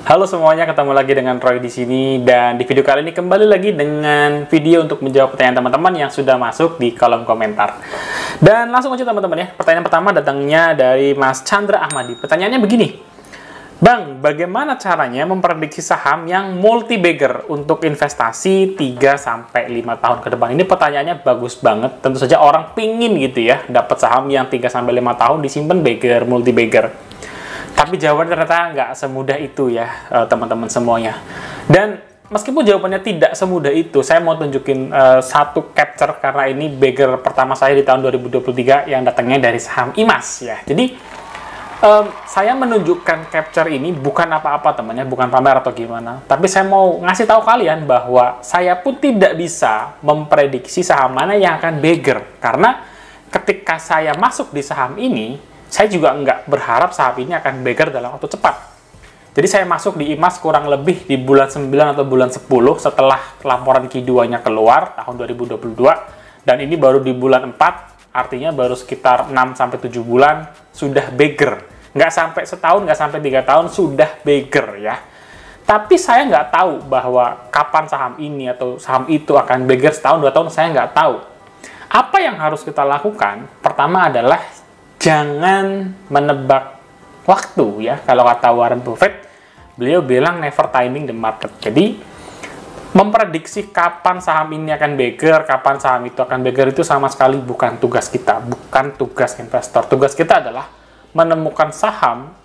Halo semuanya, ketemu lagi dengan Roy di sini, dan di video kali ini kembali lagi dengan video untuk menjawab pertanyaan teman-teman yang sudah masuk di kolom komentar. Dan langsung aja teman-teman ya. Pertanyaan pertama datangnya dari Mas Chandra Ahmadi. Pertanyaannya begini. Bang, bagaimana caranya memprediksi saham yang multi-bagger untuk investasi 3-5 tahun ke depan? Ini pertanyaannya bagus banget. Tentu saja orang pingin gitu ya, dapat saham yang 3-5 tahun disimpan bagger, multi-bagger. Tapi jawabannya ternyata nggak semudah itu ya, teman-teman semuanya. Dan meskipun jawabannya tidak semudah itu, saya mau tunjukin satu capture karena ini bagger pertama saya di tahun 2023 yang datangnya dari saham IMAS ya. Jadi saya menunjukkan capture ini bukan apa-apa temannya, bukan pamer atau gimana. Tapi saya mau ngasih tahu kalian bahwa saya pun tidak bisa memprediksi saham mana yang akan bagger. Karena ketika saya masuk di saham ini, saya juga nggak berharap saham ini akan bagger dalam waktu cepat. Jadi saya masuk di IMAS kurang lebih di bulan 9 atau bulan 10 setelah laporan Q2-nya keluar tahun 2022. Dan ini baru di bulan 4, artinya baru sekitar 6-7 bulan sudah bagger. Nggak sampai setahun, nggak sampai 3 tahun sudah bagger ya. Tapi saya nggak tahu bahwa kapan saham ini atau saham itu akan bagger setahun, 2 tahun, saya nggak tahu. Apa yang harus kita lakukan? Pertama adalah jangan menebak waktu ya. Kalau kata Warren Buffett, beliau bilang never timing the market. Jadi memprediksi kapan saham ini akan bagger, kapan saham itu akan bagger itu sama sekali bukan tugas kita, bukan tugas investor. Tugas kita adalah menemukan saham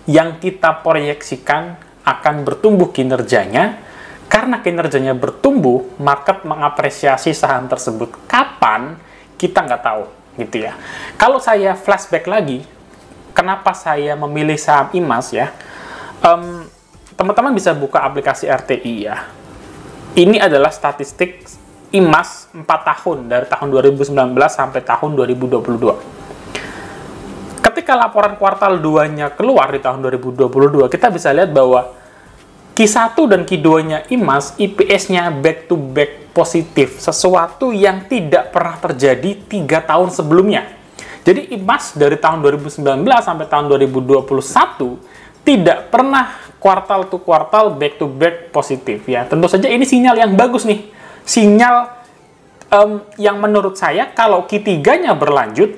yang kita proyeksikan akan bertumbuh kinerjanya. Karena kinerjanya bertumbuh, market mengapresiasi saham tersebut. Kapan? Kita nggak tahu. Gitu ya. Kalau saya flashback lagi, kenapa saya memilih saham IMAS ya? Teman-teman bisa buka aplikasi RTI ya. Ini adalah statistik IMAS 4 tahun dari tahun 2019 sampai tahun 2022. Ketika laporan kuartal 2-nya keluar di tahun 2022, kita bisa lihat bahwa Q1 dan Q2-nya IMAS, IPS-nya back-to-back positif. Sesuatu yang tidak pernah terjadi 3 tahun sebelumnya. Jadi IMAS dari tahun 2019 sampai tahun 2021 tidak pernah kuartal to kuartal back-to-back positif. Ya, tentu saja ini sinyal yang bagus nih. Sinyal yang menurut saya kalau Q3-nya berlanjut,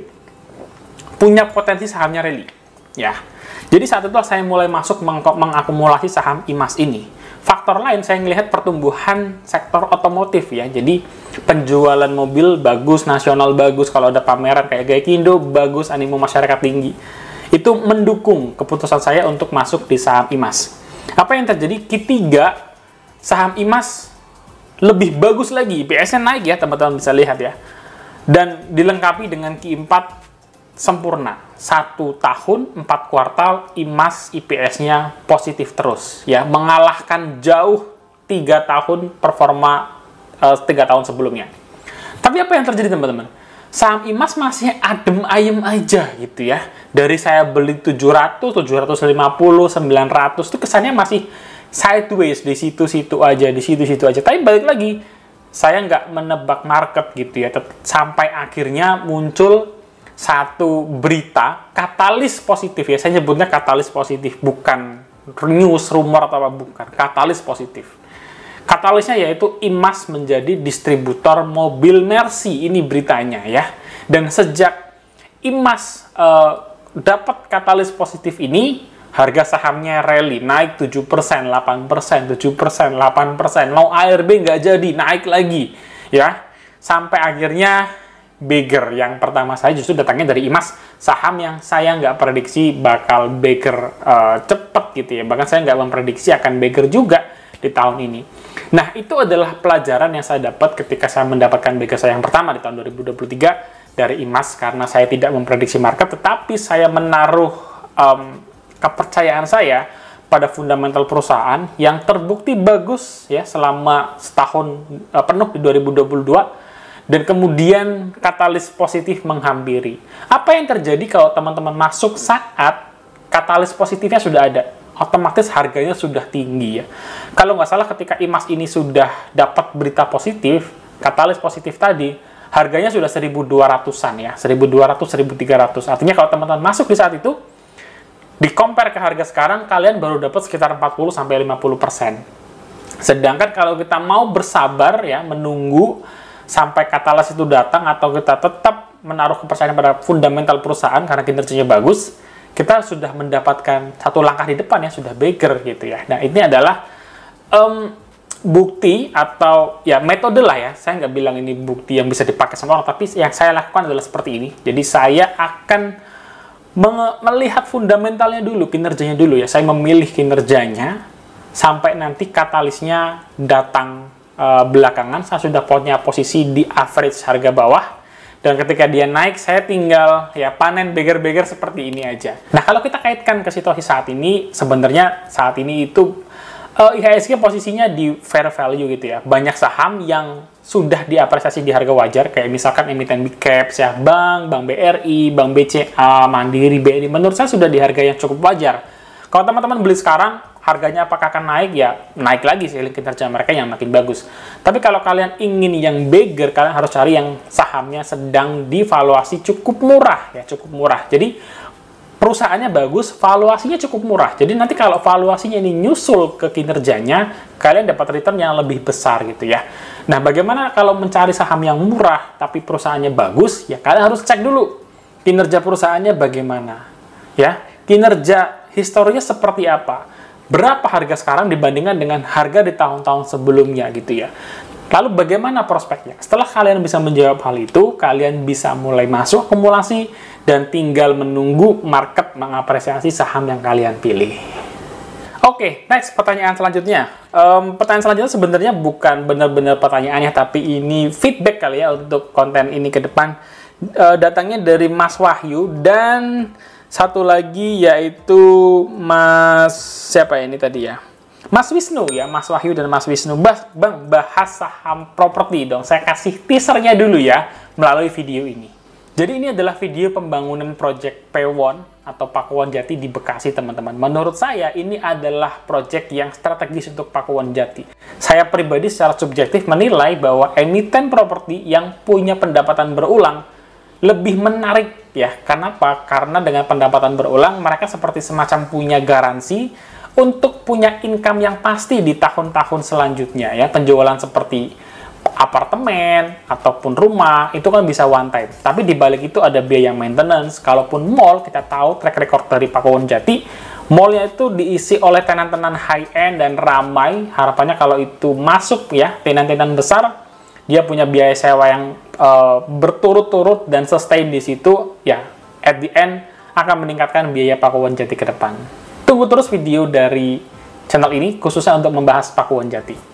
punya potensi sahamnya rally. Ya. Jadi saat itu saya mulai masuk mengakumulasi saham IMAS ini. Faktor lain saya melihat pertumbuhan sektor otomotif ya. Jadi penjualan mobil bagus, nasional bagus, kalau ada pameran kayak Gaikindo bagus, animo masyarakat tinggi. Itu mendukung keputusan saya untuk masuk di saham IMAS. Apa yang terjadi? Q3 saham IMAS lebih bagus lagi, IPS-nya naik ya, teman-teman bisa lihat ya. Dan dilengkapi dengan Q4 sempurna. 1 tahun, 4 kuartal, IMAS IPS-nya positif terus. Ya, mengalahkan jauh 3 tahun performa 3 tahun sebelumnya. Tapi apa yang terjadi teman-teman? Saham IMAS masih adem ayem aja gitu ya. Dari saya beli 700, 750, 900, itu kesannya masih sideways, di situ-situ aja, di situ-situ aja. Tapi balik lagi, saya nggak menebak market gitu ya. Sampai akhirnya muncul satu berita katalis positif ya, saya nyebutnya katalis positif, bukan news, rumor atau apa, bukan, katalis positif. Katalisnya yaitu IMAS menjadi distributor mobil Mercy, ini beritanya ya. Dan sejak IMAS dapat katalis positif ini, harga sahamnya rally, naik 7%, 8%, 7%, 8%, mau ARB nggak jadi, naik lagi ya, sampai akhirnya bagger. Yang pertama saya justru datangnya dari IMAS, saham yang saya nggak prediksi bakal bagger cepet gitu ya. Bahkan saya nggak memprediksi akan bagger juga di tahun ini. Nah, itu adalah pelajaran yang saya dapat ketika saya mendapatkan bagger saya yang pertama di tahun 2023 dari IMAS. Karena saya tidak memprediksi market, tetapi saya menaruh kepercayaan saya pada fundamental perusahaan yang terbukti bagus ya selama setahun penuh di 2022. Dan kemudian katalis positif menghampiri. Apa yang terjadi kalau teman-teman masuk saat katalis positifnya sudah ada? Otomatis harganya sudah tinggi ya. Kalau nggak salah ketika IMAS ini sudah dapat berita positif, katalis positif tadi, harganya sudah 1.200-an ya. 1.200, 1.300. Artinya kalau teman-teman masuk di saat itu, di compare ke harga sekarang, kalian baru dapat sekitar 40-50%. Sedangkan kalau kita mau bersabar ya, menunggu sampai katalis itu datang, atau kita tetap menaruh kepercayaan pada fundamental perusahaan karena kinerjanya bagus, kita sudah mendapatkan satu langkah di depan ya, sudah bigger gitu ya. Nah, ini adalah bukti atau ya metode lah ya. Saya nggak bilang ini bukti yang bisa dipakai sama orang, tapi yang saya lakukan adalah seperti ini. Jadi saya akan melihat fundamentalnya dulu, kinerjanya dulu ya. Saya memilih kinerjanya sampai nanti katalisnya datang belakangan. Saya sudah punya posisi di average harga bawah, dan ketika dia naik saya tinggal ya panen beggar-beggar seperti ini aja. Nah, kalau kita kaitkan ke situasi saat ini, sebenarnya saat ini itu IHSG posisinya di fair value gitu ya. Banyak saham yang sudah diapresiasi di harga wajar, kayak misalkan emiten big caps ya, Bank BRI, Bank BCA, Mandiri, BNI, menurut saya sudah di harga yang cukup wajar. Kalau teman-teman beli sekarang, harganya apakah akan naik? Ya, naik lagi sih, kinerja mereka yang makin bagus. Tapi kalau kalian ingin yang bigger, kalian harus cari yang sahamnya sedang divaluasi cukup murah ya, cukup murah. Jadi perusahaannya bagus, valuasinya cukup murah. Jadi nanti kalau valuasinya ini nyusul ke kinerjanya, kalian dapat return yang lebih besar gitu ya. Nah, bagaimana kalau mencari saham yang murah tapi perusahaannya bagus? Ya, kalian harus cek dulu kinerja perusahaannya bagaimana. Ya, kinerja historinya seperti apa? Berapa harga sekarang dibandingkan dengan harga di tahun-tahun sebelumnya gitu ya. Lalu bagaimana prospeknya? Setelah kalian bisa menjawab hal itu, kalian bisa mulai masuk akumulasi dan tinggal menunggu market mengapresiasi saham yang kalian pilih. Oke, next pertanyaan selanjutnya. Pertanyaan selanjutnya sebenarnya bukan benar-benar pertanyaannya, tapi ini feedback kali ya untuk konten ini ke depan. Datangnya dari Mas Wahyu dan satu lagi yaitu Mas siapa ini tadi ya? Mas Wisnu ya, Mas Wahyu dan Mas Wisnu. Bang, bahas saham properti dong. Saya kasih teasernya dulu ya melalui video ini. Jadi ini adalah video pembangunan project P1 atau Pakuwon Jati di Bekasi, teman-teman. Menurut saya ini adalah project yang strategis untuk Pakuwon Jati. Saya pribadi secara subjektif menilai bahwa emiten properti yang punya pendapatan berulang lebih menarik ya. Kenapa? Karena dengan pendapatan berulang mereka seperti semacam punya garansi untuk punya income yang pasti di tahun-tahun selanjutnya ya. Penjualan seperti apartemen ataupun rumah itu kan bisa one time, tapi di balik itu ada biaya maintenance. Kalaupun mall, kita tahu track record dari Pakuwon Jati, mallnya itu diisi oleh tenan-tenan high end dan ramai. Harapannya kalau itu masuk ya, tenan-tenan besar, dia punya biaya sewa yang berturut-turut dan sustain di situ ya, at the end akan meningkatkan biaya Pakuwon Jati ke depan. Tunggu terus video dari channel ini khususnya untuk membahas Pakuwon Jati.